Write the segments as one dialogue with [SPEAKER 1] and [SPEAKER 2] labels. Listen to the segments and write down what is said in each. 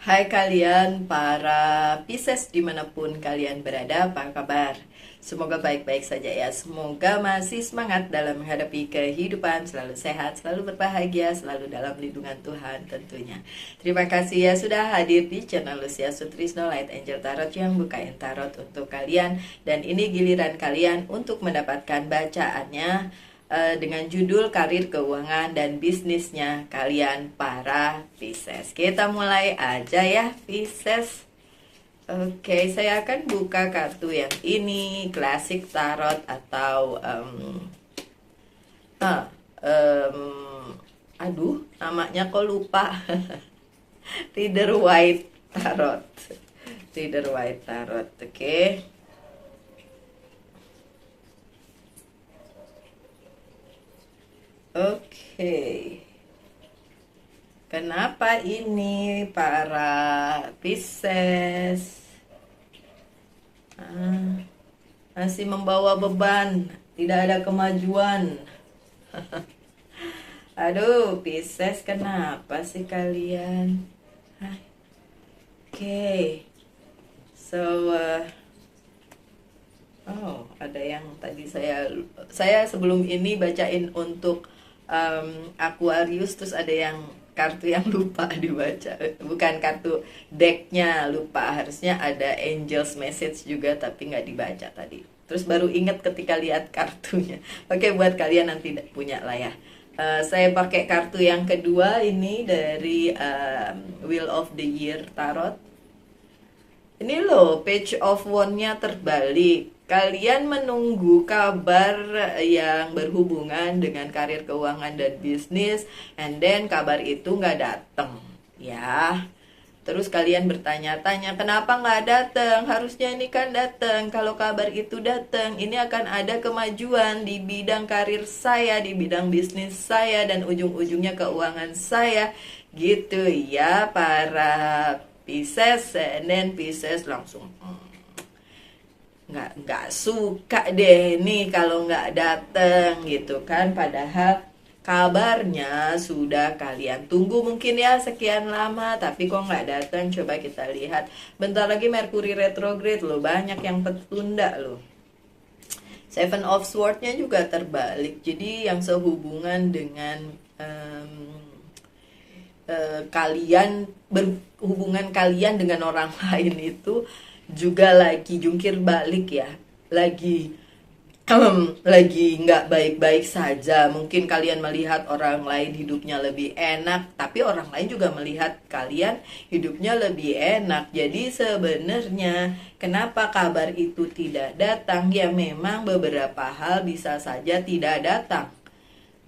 [SPEAKER 1] Hai kalian para Pisces dimanapun kalian berada, apa kabar? Semoga baik-baik saja ya. Semoga masih semangat dalam menghadapi kehidupan, selalu sehat, selalu berbahagia, selalu dalam lindungan Tuhan tentunya. Terima kasih ya sudah hadir di channel Lucia Sutrisno Light Angel Tarot yang bukain tarot untuk kalian. Dan ini giliran kalian untuk mendapatkan bacaannya dengan judul karir, keuangan, dan bisnisnya kalian para Pisces. Kita mulai aja ya Pisces. Oke, saya akan buka kartu yang ini, Classic Tarot atau aduh, namanya kok lupa. Rider White Tarot. Rider White Tarot, oke. Oke. Kenapa ini para Pisces masih membawa beban, tidak ada kemajuan? Aduh, Pisces, kenapa sih kalian? Oke. So, ada yang tadi saya sebelum ini bacain untuk Aquarius, terus ada yang kartu yang lupa dibaca, bukan kartu decknya lupa, harusnya ada Angels Message juga tapi nggak dibaca tadi, terus baru ingat ketika lihat kartunya. Oke, buat kalian nanti punya lah ya. Saya pakai kartu yang kedua ini dari Wheel of the Year Tarot. Ini loh, Page of Wand-nya terbalik. Kalian menunggu kabar yang berhubungan dengan karir, keuangan, dan bisnis, and then kabar itu nggak datang, ya. Terus kalian bertanya-tanya, kenapa nggak datang? Harusnya ini kan datang. Kalau kabar itu datang, ini akan ada kemajuan di bidang karir saya, di bidang bisnis saya, dan ujung-ujungnya keuangan saya, gitu ya para Pisces. And then Pisces langsung nggak suka deh nih kalau nggak dateng gitu kan, padahal kabarnya sudah kalian tunggu mungkin ya sekian lama, tapi kok nggak datang. Coba kita lihat, bentar lagi Mercury retrograde loh, banyak yang tertunda loh. Seven of Swords-nya juga terbalik, jadi yang sehubungan dengan kalian, berhubungan kalian dengan orang lain itu juga lagi jungkir balik ya, lagi lagi nggak baik-baik saja. Mungkin kalian melihat orang lain hidupnya lebih enak, tapi orang lain juga melihat kalian hidupnya lebih enak. Jadi sebenarnya kenapa kabar itu tidak datang, ya memang beberapa hal bisa saja tidak datang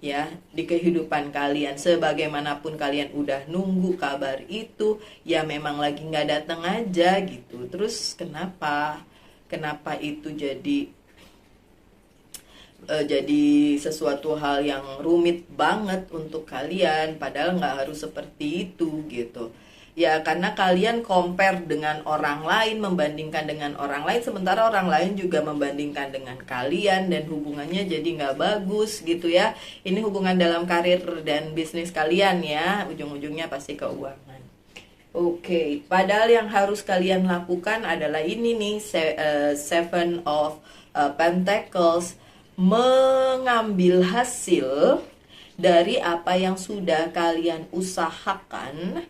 [SPEAKER 1] ya di kehidupan kalian. Sebagaimanapun kalian udah nunggu kabar itu, ya memang lagi nggak datang aja gitu. Terus kenapa itu jadi sesuatu hal yang rumit banget untuk kalian, padahal nggak harus seperti itu gitu ya, karena kalian compare dengan orang lain, membandingkan dengan orang lain, sementara orang lain juga membandingkan dengan kalian, dan hubungannya jadi nggak bagus gitu ya. Ini hubungan dalam karir dan bisnis kalian ya, ujung-ujungnya pasti keuangan. Oke, padahal yang harus kalian lakukan adalah ini nih, Seven of Pentacles, mengambil hasil dari apa yang sudah kalian usahakan,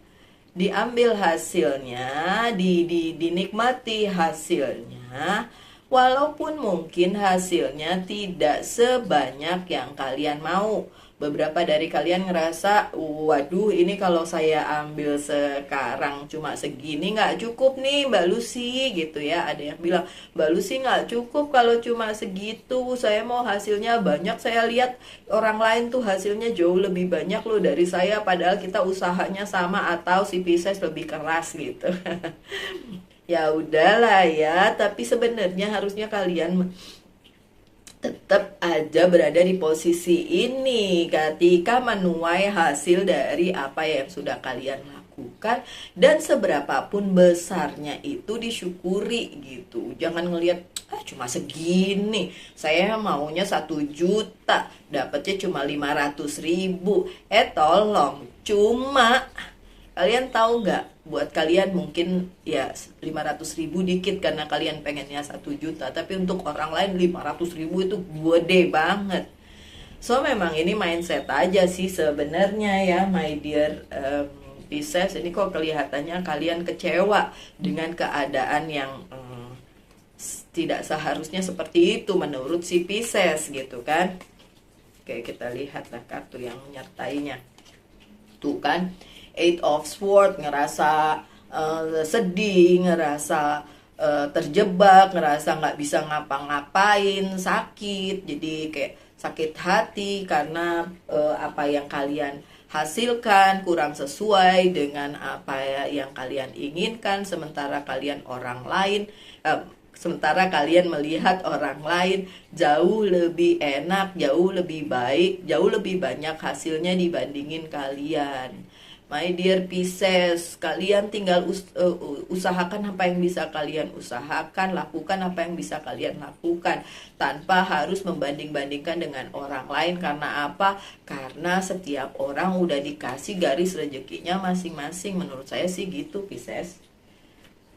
[SPEAKER 1] diambil hasilnya, dinikmati hasilnya, walaupun mungkin hasilnya tidak sebanyak yang kalian mau. Beberapa dari kalian ngerasa, waduh ini kalau saya ambil sekarang cuma segini nggak cukup nih Mbak Lucy gitu ya. Ada yang bilang, Mbak Lucy nggak cukup kalau cuma segitu, saya mau hasilnya banyak. Saya lihat orang lain tuh hasilnya jauh lebih banyak loh dari saya, padahal kita usahanya sama atau si Pisces lebih keras gitu. Ya udahlah ya, tapi sebenarnya harusnya kalian tetap aja berada di posisi ini ketika menuai hasil dari apa yang sudah kalian lakukan, dan seberapapun besarnya itu disyukuri gitu. Jangan ngelihat cuma segini, saya maunya 1 juta, dapatnya cuma 500.000. Tolong, cuma kalian tahu nggak buat kalian mungkin ya 500.000 dikit karena kalian pengennya 1 juta, tapi untuk orang lain 500.000 itu gede banget. So memang ini mindset aja sih sebenarnya ya, my dear Pisces. Ini kok kelihatannya kalian kecewa dengan keadaan yang tidak seharusnya seperti itu menurut si Pisces gitu kan. Oke, kita lihatlah kartu yang menyertainya. Tuh kan, Eight of Swords, ngerasa sedih, ngerasa terjebak, ngerasa nggak bisa ngapa-ngapain, sakit, jadi kayak sakit hati karena apa yang kalian hasilkan kurang sesuai dengan apa yang kalian inginkan, sementara kalian melihat orang lain jauh lebih enak, jauh lebih baik, jauh lebih banyak hasilnya dibandingin kalian. My dear Pisces, kalian tinggal usahakan apa yang bisa kalian usahakan, lakukan apa yang bisa kalian lakukan, tanpa harus membanding-bandingkan dengan orang lain. Karena apa? Karena setiap orang udah dikasih garis rezekinya masing-masing. Menurut saya sih gitu, Pisces.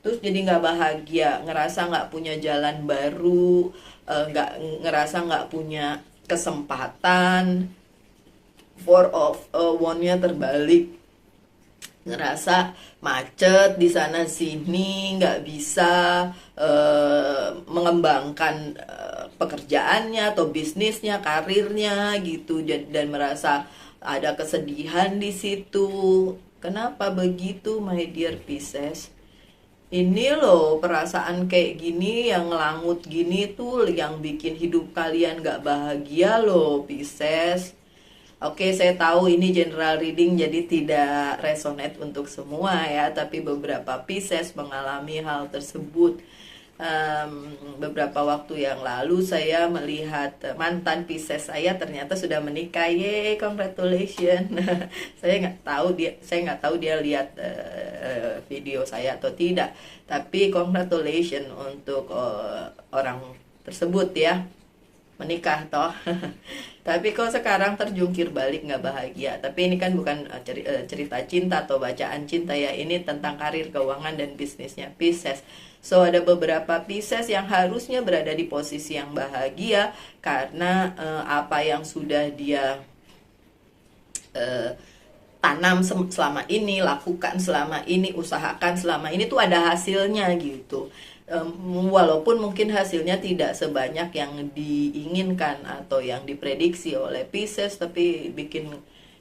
[SPEAKER 1] Terus jadi nggak bahagia, ngerasa nggak punya jalan baru, ngerasa nggak punya kesempatan. Four of Wand-nya terbalik, ngerasa macet di sana sini, nggak bisa mengembangkan pekerjaannya atau bisnisnya, karirnya gitu, dan merasa ada kesedihan di situ. Kenapa begitu, my dear Pisces? Ini loh, perasaan kayak gini yang langut gini tuh yang bikin hidup kalian nggak bahagia loh, Pisces. Oke, saya tahu ini general reading jadi tidak resonate untuk semua ya, tapi beberapa Pisces mengalami hal tersebut. Beberapa waktu yang lalu saya melihat mantan Pisces saya ternyata sudah menikah. Yeay, congratulations. Saya nggak tahu dia lihat video saya atau tidak, tapi congratulations untuk orang tersebut ya, menikah toh. Tapi kok sekarang terjungkir balik nggak bahagia. Tapi ini kan bukan cerita cinta atau bacaan cinta ya, ini tentang karir, keuangan, dan bisnisnya Pisces. So ada beberapa Pisces yang harusnya berada di posisi yang bahagia karena apa yang sudah dia tanam selama ini, lakukan selama ini, usahakan selama ini tuh ada hasilnya gitu. Walaupun mungkin hasilnya tidak sebanyak yang diinginkan atau yang diprediksi oleh Pisces, tapi bikin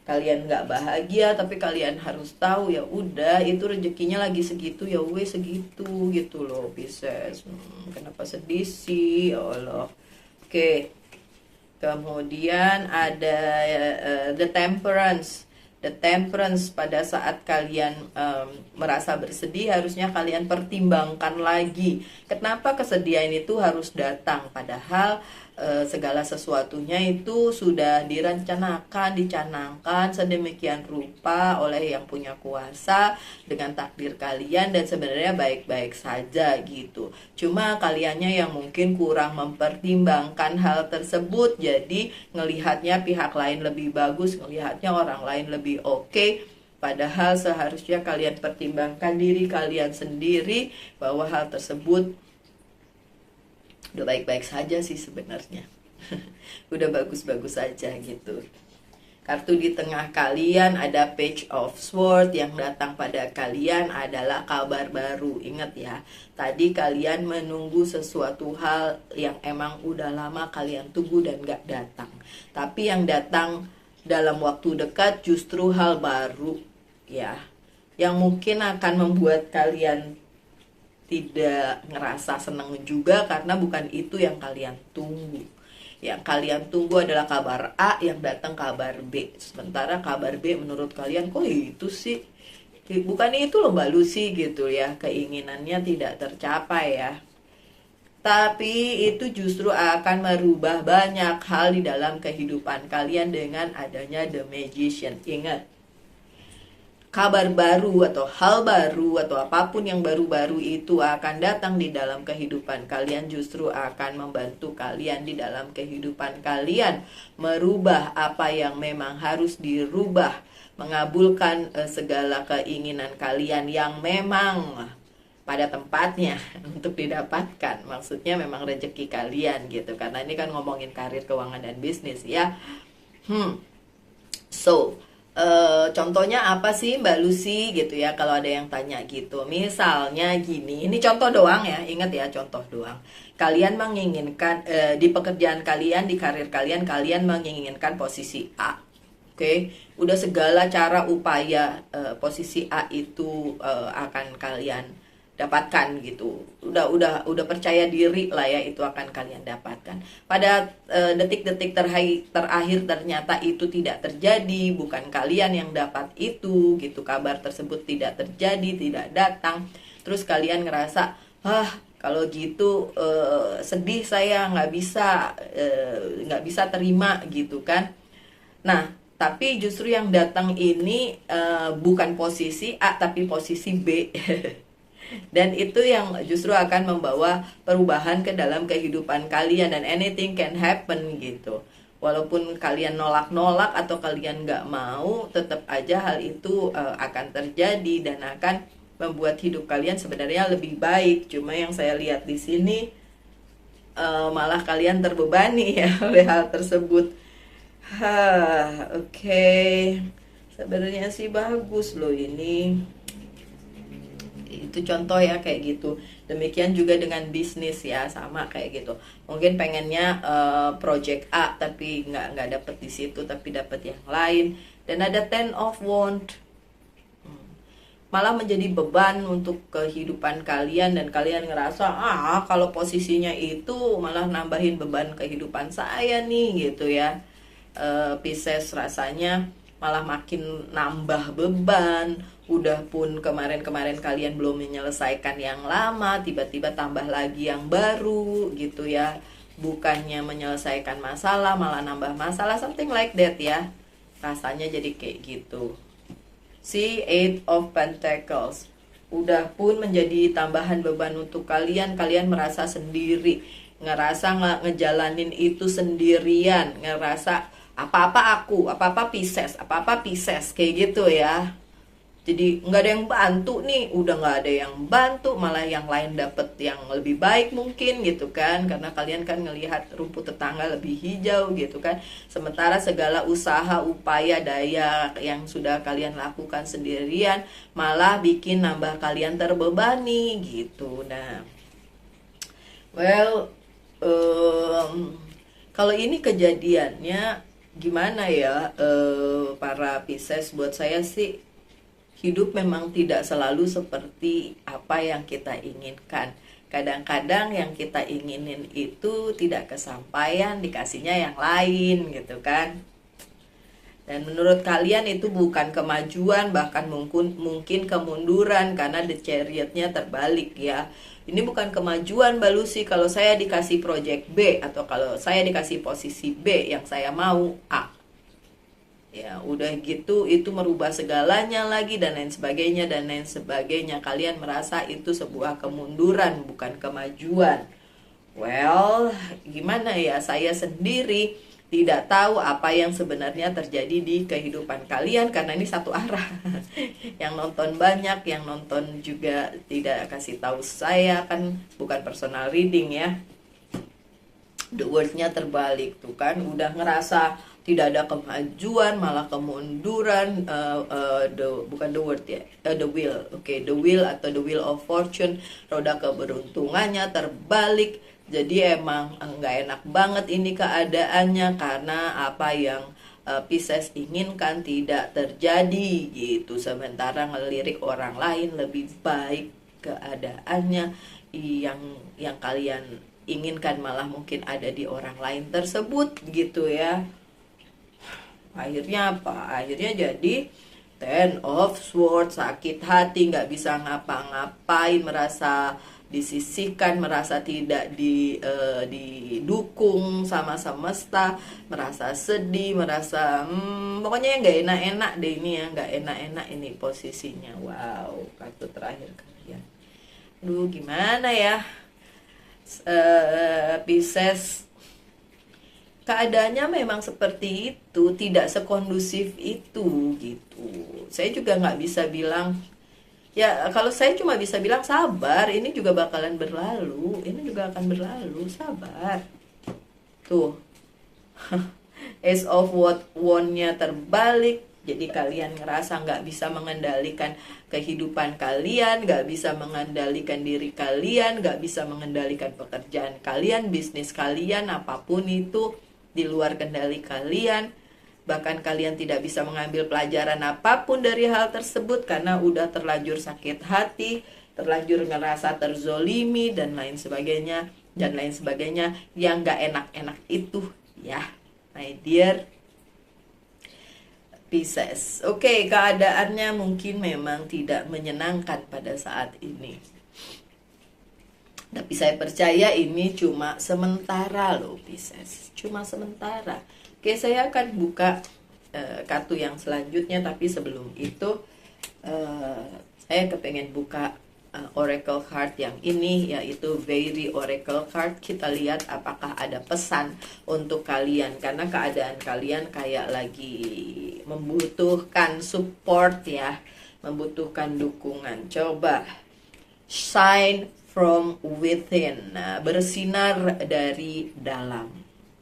[SPEAKER 1] kalian nggak bahagia. Tapi kalian harus tahu ya udah, itu rezekinya lagi segitu ya wes segitu gitu loh Pisces. Kenapa sedih sih, ya Allah. Oke, kemudian ada The Temperance. The Temperance, pada saat kalian merasa bersedih, harusnya kalian pertimbangkan lagi kenapa kesedihan itu harus datang, padahal segala sesuatunya itu sudah direncanakan, dicanangkan sedemikian rupa oleh yang punya kuasa dengan takdir kalian, dan sebenarnya baik-baik saja gitu. Cuma kaliannya yang mungkin kurang mempertimbangkan hal tersebut, jadi ngelihatnya pihak lain lebih bagus, ngelihatnya orang lain lebih oke. Padahal seharusnya kalian pertimbangkan diri kalian sendiri bahwa hal tersebut udah baik-baik saja sih sebenarnya. Udah bagus-bagus saja gitu. Kartu di tengah kalian ada Page of Swords, yang datang pada kalian adalah kabar baru. Ingat ya, tadi kalian menunggu sesuatu hal yang emang udah lama kalian tunggu dan gak datang. Tapi yang datang dalam waktu dekat justru hal baru ya, yang mungkin akan membuat kalian tidak ngerasa seneng juga, karena bukan itu yang kalian tunggu. Yang kalian tunggu adalah kabar A, yang datang kabar B. Sementara kabar B menurut kalian, kok itu sih? Bukan itu loh Mbak Lucy gitu ya. Keinginannya tidak tercapai ya. Tapi itu justru akan merubah banyak hal di dalam kehidupan kalian dengan adanya The Magician. Ingat, kabar baru atau hal baru atau apapun yang baru-baru itu akan datang di dalam kehidupan kalian, justru akan membantu kalian di dalam kehidupan kalian, merubah apa yang memang harus dirubah, mengabulkan segala keinginan kalian yang memang pada tempatnya untuk didapatkan. Maksudnya memang rezeki kalian gitu, karena ini kan ngomongin karir, keuangan, dan bisnis ya. So contohnya apa sih Mbak Lucy gitu ya, kalau ada yang tanya gitu. Misalnya gini, ini contoh doang ya, ingat ya, contoh doang. Kalian menginginkan di pekerjaan kalian, di karir kalian, kalian menginginkan posisi A. Oke, udah segala cara upaya posisi A itu akan kalian dapatkan gitu. Udah percaya diri lah ya, itu akan kalian dapatkan. Pada detik-detik terakhir ternyata itu tidak terjadi, bukan kalian yang dapat itu gitu. Kabar tersebut tidak terjadi, tidak datang. Terus kalian ngerasa, kalau gitu sedih, saya nggak bisa terima gitu kan. Nah, tapi justru yang datang ini bukan posisi A tapi posisi B. Dan itu yang justru akan membawa perubahan ke dalam kehidupan kalian, dan anything can happen gitu. Walaupun kalian nolak-nolak atau kalian nggak mau, tetap aja hal itu akan terjadi dan akan membuat hidup kalian sebenarnya lebih baik. Cuma yang saya lihat di sini malah kalian terbebani ya oleh hal tersebut. Oke. Sebenarnya sih bagus loh ini. Itu contoh ya kayak gitu. Demikian juga dengan bisnis ya, sama kayak gitu. Mungkin pengennya project A tapi nggak dapet di situ, tapi dapet yang lain. Dan ada Ten of Wands, malah menjadi beban untuk kehidupan kalian, dan kalian ngerasa kalau posisinya itu malah nambahin beban kehidupan saya nih gitu ya. Pisces rasanya malah makin nambah beban. Udah pun kemarin-kemarin kalian belum menyelesaikan yang lama, tiba-tiba tambah lagi yang baru gitu ya. Bukannya menyelesaikan masalah, malah nambah masalah, something like that ya. Rasanya jadi kayak gitu. Si Eight of Pentacles udah pun menjadi tambahan beban untuk kalian. Kalian merasa sendiri, ngerasa ngejalanin itu sendirian, ngerasa apa-apa aku, apa-apa Pisces kayak gitu ya. Jadi nggak ada yang bantu nih, udah nggak ada yang bantu, malah yang lain dapet yang lebih baik mungkin gitu kan, karena kalian kan ngelihat rumput tetangga lebih hijau gitu kan. Sementara segala usaha, upaya, daya yang sudah kalian lakukan sendirian malah bikin nambah kalian terbebani gitu. Nah, well, kalau ini kejadiannya gimana ya, para Pisces, buat saya sih hidup memang tidak selalu seperti apa yang kita inginkan. Kadang-kadang yang kita inginin itu tidak kesampaian, dikasihnya yang lain gitu kan. Dan menurut kalian itu bukan kemajuan, bahkan mungkin kemunduran, karena the chariot-nya terbalik ya. Ini bukan kemajuan Mbak Lucy, kalau saya dikasih project B atau kalau saya dikasih posisi B yang saya mau A. Ya udah gitu, itu merubah segalanya lagi dan lain sebagainya dan lain sebagainya. Kalian merasa itu sebuah kemunduran, bukan kemajuan. Well, gimana ya, saya sendiri tidak tahu apa yang sebenarnya terjadi di kehidupan kalian, karena ini satu arah. Yang nonton banyak, yang nonton juga tidak kasih tahu saya, kan bukan personal reading ya. The word-nya terbalik tuh kan, udah ngerasa tidak ada kemajuan, malah kemunduran. Bukan the word ya, the wheel. Oke, the wheel atau the wheel of fortune, roda keberuntungannya terbalik. Jadi emang nggak enak banget ini keadaannya, karena apa yang Pisces inginkan tidak terjadi gitu. Sementara ngelirik orang lain lebih baik keadaannya, yang kalian inginkan malah mungkin ada di orang lain tersebut gitu ya. Akhirnya apa? Akhirnya jadi Ten of Swords, sakit hati, nggak bisa ngapa-ngapain, merasa disisihkan, merasa tidak didukung sama semesta, merasa sedih, merasa pokoknya nggak enak-enak deh ini ya, nggak enak-enak ini posisinya. Wow, kartu terakhir kalian. Aduh, gimana ya, Pisces, keadaannya memang seperti itu, tidak sekondusif itu gitu. Saya juga nggak bisa bilang, ya kalau saya cuma bisa bilang sabar, ini juga bakalan berlalu, ini juga akan berlalu, sabar. Tuh, Ace of Wand-nya terbalik, jadi kalian ngerasa nggak bisa mengendalikan kehidupan kalian, nggak bisa mengendalikan diri kalian, nggak bisa mengendalikan pekerjaan kalian, bisnis kalian, apapun itu di luar kendali kalian. Bahkan kalian tidak bisa mengambil pelajaran apapun dari hal tersebut karena udah terlanjur sakit hati, terlanjur ngerasa terzolimi dan lain sebagainya, yang gak enak-enak itu ya, my dear Pisces. Oke, keadaannya mungkin memang tidak menyenangkan pada saat ini, tapi saya percaya ini cuma sementara loh Pisces, cuma sementara. Oke, saya akan buka kartu yang selanjutnya, tapi sebelum itu saya kepengen buka oracle card yang ini, yaitu Very Oracle Card. Kita lihat apakah ada pesan untuk kalian, karena keadaan kalian kayak lagi membutuhkan support ya, membutuhkan dukungan. Coba, shine from within, bersinar dari dalam.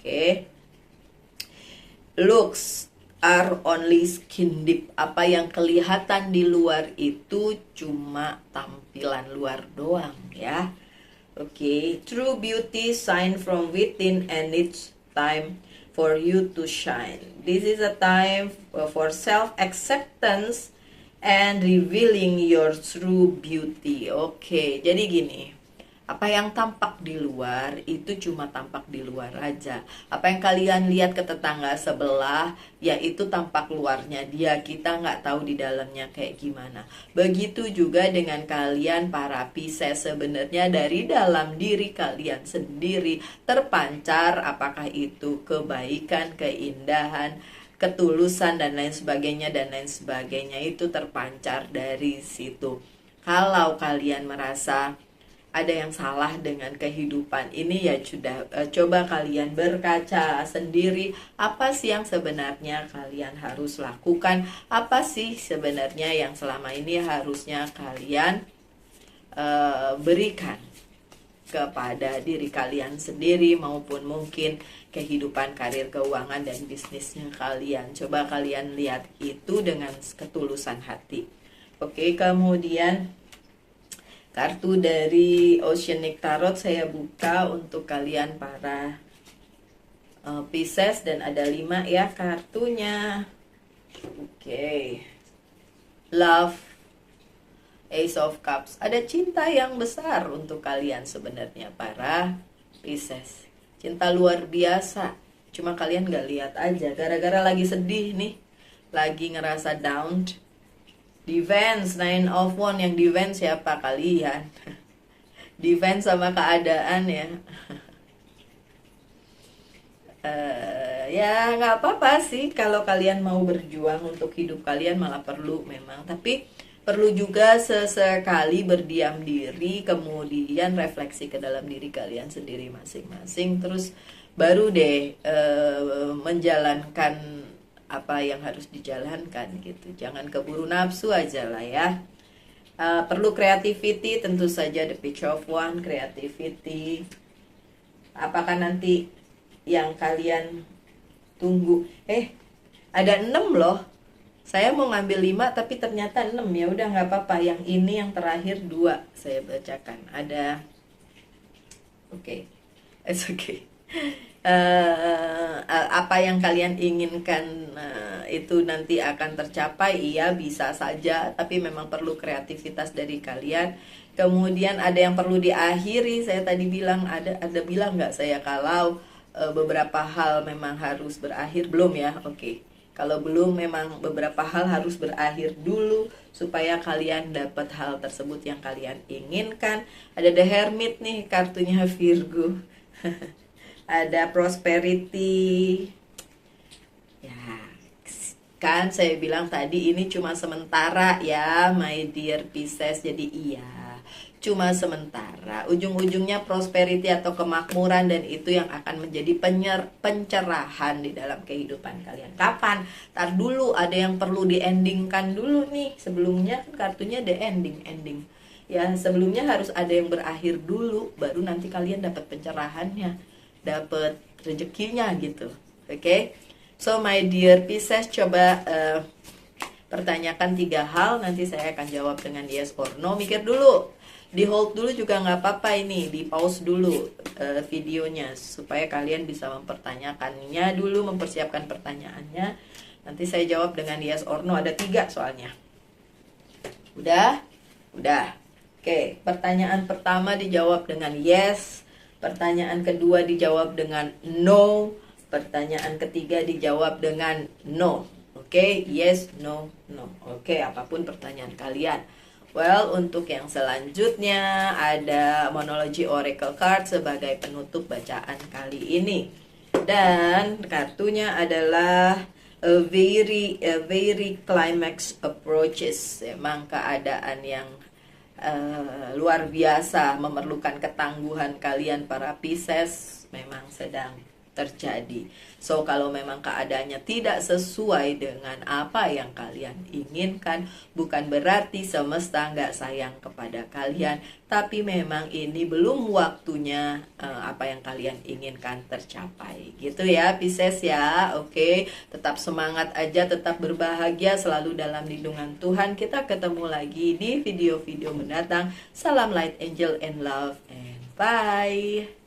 [SPEAKER 1] Oke. Looks are only skin deep. Apa yang kelihatan di luar itu cuma tampilan luar doang ya. Oke. True beauty shine from within and it's time for you to shine. This is a time for self-acceptance and revealing your true beauty. Oke, jadi gini. Apa yang tampak di luar itu cuma tampak di luar aja. Apa yang kalian lihat ke tetangga sebelah, ya itu tampak luarnya dia. Kita nggak tahu di dalamnya kayak gimana. Begitu juga dengan kalian para Pisces, sebenarnya dari dalam diri kalian sendiri terpancar apakah itu kebaikan, keindahan, ketulusan dan lain sebagainya itu terpancar dari situ. Kalau kalian merasa ada yang salah dengan kehidupan ini, ya sudah, coba kalian berkaca sendiri, apa sih yang sebenarnya kalian harus lakukan, apa sih sebenarnya yang selama ini harusnya kalian berikan kepada diri kalian sendiri, maupun mungkin kehidupan, karir, keuangan, dan bisnisnya kalian. Coba kalian lihat itu dengan ketulusan hati. Oke, kemudian kartu dari Oceanic Tarot saya buka untuk kalian para Pisces, dan ada 5 ya kartunya. Oke. Love, Ace of Cups. Ada cinta yang besar untuk kalian sebenarnya para Pisces. Cinta luar biasa. Cuma kalian gak lihat aja, gara-gara lagi sedih nih, lagi ngerasa down. Defense, 9 of Wands. Yang defense siapa? Kalian. Defense sama keadaan ya. Ya nggak apa-apa sih kalau kalian mau berjuang untuk hidup kalian, malah perlu memang. Tapi perlu juga sesekali berdiam diri, kemudian refleksi ke dalam diri kalian sendiri masing-masing. Terus baru deh menjalankan apa yang harus dijalankan gitu. Jangan keburu nafsu aja lah ya. Perlu creativity, tentu saja the Page of Wands, creativity. Apakah nanti yang kalian tunggu? Ada 6 loh. Saya mau ngambil 5 tapi ternyata 6. Ya udah nggak apa-apa. Yang ini yang terakhir 2 saya bacakan. Ada it's okay. Apa yang kalian inginkan itu nanti akan tercapai, iya bisa saja, tapi memang perlu kreativitas dari kalian. Kemudian ada yang perlu diakhiri. Saya tadi bilang, ada bilang nggak saya kalau beberapa hal memang harus berakhir, belum ya? Oke. Kalau belum, memang beberapa hal harus berakhir dulu supaya kalian dapat hal tersebut yang kalian inginkan. Ada The Hermit nih, kartunya Virgo. Ada Prosperity. Ya, kan saya bilang tadi ini cuma sementara ya, my dear Pisces. Jadi iya, cuma sementara. Ujung-ujungnya prosperity atau kemakmuran, dan itu yang akan menjadi pencerahan di dalam kehidupan kalian. Kapan? Tar dulu, ada yang perlu di-endingkan dulu nih. Sebelumnya kan kartunya the ending. Ya, sebelumnya harus ada yang berakhir dulu, baru nanti kalian dapat pencerahannya, dapat rezekinya gitu. Oke? So my dear Pisces, coba pertanyakan 3 hal, nanti saya akan jawab dengan yes or no. Mikir dulu, di hold dulu juga nggak apa-apa, ini di pause dulu videonya supaya kalian bisa mempertanyakannya dulu, mempersiapkan pertanyaannya. Nanti saya jawab dengan yes or no, ada 3 soalnya. Udah? Oke, pertanyaan pertama dijawab dengan yes, pertanyaan kedua dijawab dengan no, pertanyaan ketiga dijawab dengan no. Oke, yes, no. Oke, apapun pertanyaan kalian. Well, untuk yang selanjutnya ada Monology Oracle Card sebagai penutup bacaan kali ini. Dan kartunya adalah a very climax approaches. Emang keadaan yang luar biasa memerlukan ketangguhan kalian para Pisces memang sedang terjadi. So kalau memang keadaannya tidak sesuai dengan apa yang kalian inginkan, bukan berarti semesta nggak sayang kepada kalian, tapi memang ini belum waktunya apa yang kalian inginkan tercapai. Gitu ya Pisces ya. Oke, tetap semangat aja, tetap berbahagia, selalu dalam lindungan Tuhan. Kita ketemu lagi di video-video mendatang. Salam light, angel, and love, and bye.